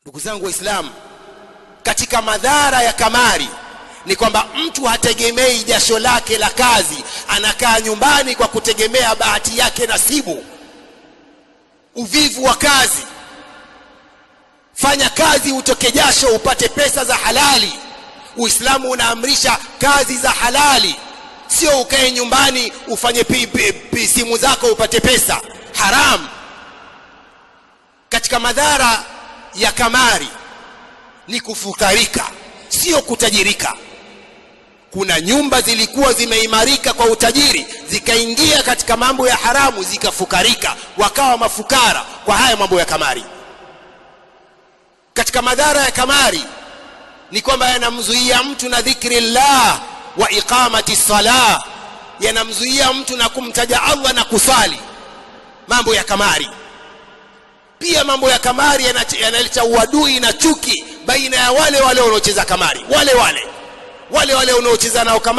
Ndugu zangu Waislamu, katika madhara ya kamari ni kwamba mtu hategemei jasho lake la kazi, anakaa nyumbani kwa kutegemea bahati yake nasibu. Uvivu wa kazi. Fanya kazi utoke jasho upate pesa za halali. Uislamu unaamrisha kazi za halali, sio ukae nyumbani ufanye simu zako upate pesa haram. Katika madhara ya kamari ni kufukarika, sio kutajirika. Kuna nyumba zilikuwa zimeimarika kwa utajiri, zikaingia katika mambo ya haramu, zikafukarika, wakawa mafukara kwa haya mambo ya kamari. Katika madhara ya kamari ni kwamba yanamzuia mtu na dhikrillah wa iqamati salah, yanamzuia mtu na kumtaja Allah na kusali. Mambo ya kamari pia, mambo ya kamari yanaleta uadui na chuki baina ya wale wanaocheza kamari, wale wanaocheza nao kamari.